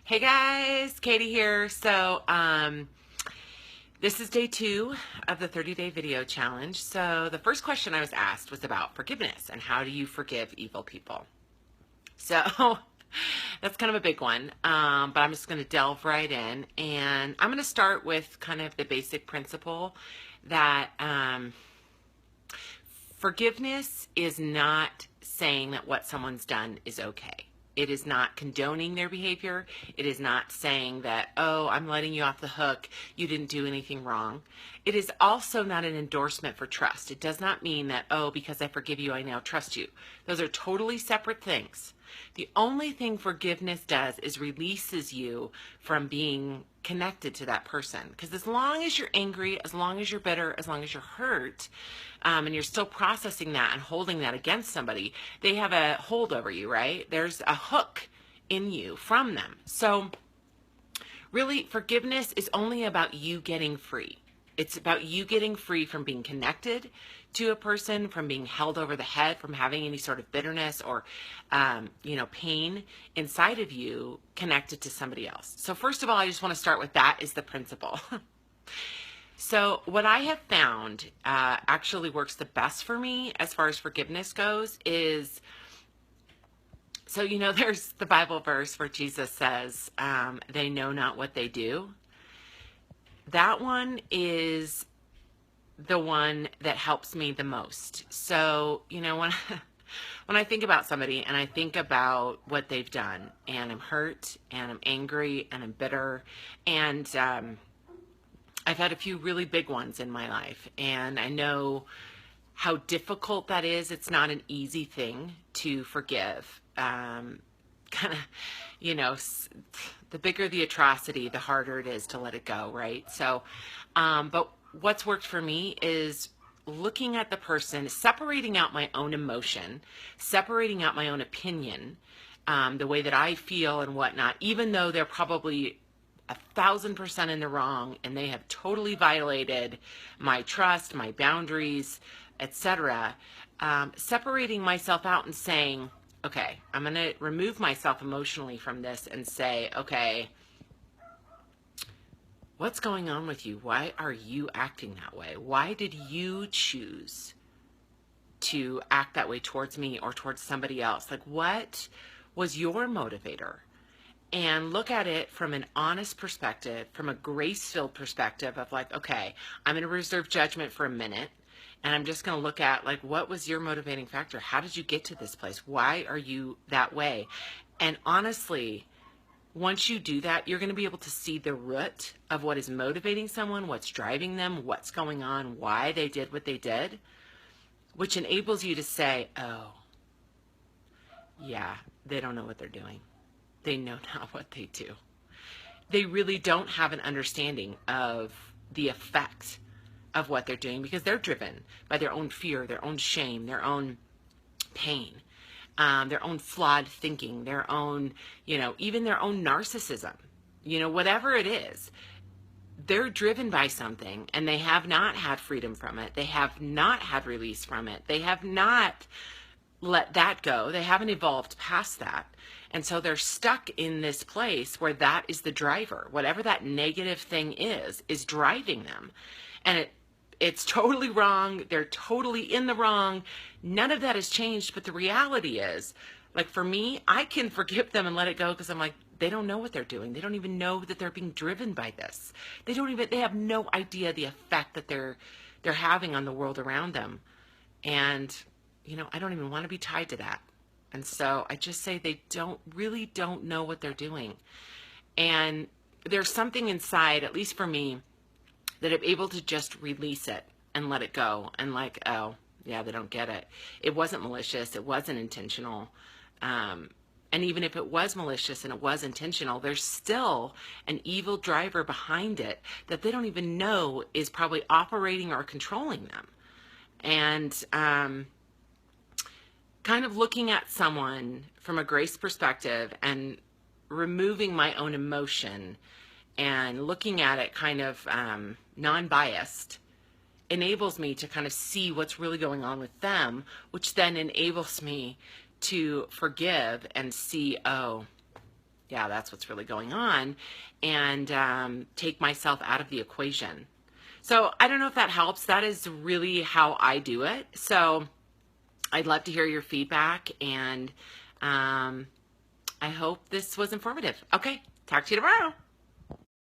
Hey guys, Katie here. This is day 2 of the 30-day video challenge. So the first question I was asked was about forgiveness and how do you forgive evil people? So that's kind of a big one, but I'm just going to delve right in, and I'm going to start with kind of the basic principle that forgiveness is not saying that what someone's done is okay. It is not condoning their behavior. It is not saying that, oh, I'm letting you off the hook. You didn't do anything wrong. It is also not an endorsement for trust. It does not mean that, oh, because I forgive you, I now trust you. Those are totally separate things. The only thing forgiveness does is releases you from being connected to that person. Because as long as you're angry, as long as you're bitter, as long as you're hurt, and you're still processing that and holding that against somebody, they have a hold over you, right? There's a hook in you from them. So really, forgiveness is only about you getting free. It's about you getting free from being connected to a person, from being held over the head, from having any sort of bitterness or, pain inside of you connected to somebody else. So first of all, I just want to start with that is the principle. So what I have found actually works the best for me as far as forgiveness goes is, there's the Bible verse where Jesus says, they know not what they do. That one is the one that helps me the most. So, when I think about somebody and I think about what they've done, and I'm hurt and I'm angry and I'm bitter, and I've had a few really big ones in my life, and I know how difficult that is. It's not an easy thing to forgive. The bigger the atrocity, the harder it is to let it go, right? So, but what's worked for me is looking at the person, separating out my own emotion, separating out my own opinion, the way that I feel and whatnot, even though they're probably 1,000% in the wrong and they have totally violated my trust, my boundaries, etc. Separating myself out and saying, okay, I'm going to remove myself emotionally from this and say, okay, what's going on with you? Why are you acting that way? Why did you choose to act that way towards me or towards somebody else? Like, what was your motivator? And look at it from an honest perspective, from a grace-filled perspective of like, okay, I'm going to reserve judgment for a minute, and I'm just going to look at, like, what was your motivating factor? How did you get to this place? Why are you that way? And honestly, once you do that, you're going to be able to see the root of what is motivating someone, what's driving them, what's going on, why they did what they did, which enables you to say, oh, yeah, they don't know what they're doing. They know not what they do. They really don't have an understanding of the effect of what they're doing because they're driven by their own fear, their own shame, their own pain, their own flawed thinking, their own, even their own narcissism, whatever it is. They're driven by something and they have not had freedom from it. They have not had release from it. They have not let that go. They haven't evolved past that. And so they're stuck in this place where that is the driver. Whatever that negative thing is driving them. And it's totally wrong. They're totally in the wrong. None of that has changed. But the reality is, like, for me, I can forgive them and let it go because I'm like, they don't know what they're doing. They don't even know that they're being driven by this. They have no idea the effect that they're having on the world around them. And, I don't even want to be tied to that. And so I just say they really don't know what they're doing. And there's something inside, at least for me, that I'm able to just release it and let it go. And like, oh, yeah, they don't get it. It wasn't malicious. It wasn't intentional. And even if it was malicious and it was intentional, there's still an evil driver behind it that they don't even know is probably operating or controlling them. And kind of looking at someone from a grace perspective and removing my own emotion and looking at it kind of non-biased enables me to kind of see what's really going on with them, which then enables me to forgive and see, oh, yeah, that's what's really going on, and take myself out of the equation. So I don't know if that helps. That is really how I do it. So I'd love to hear your feedback, and I hope this was informative. Okay, talk to you tomorrow.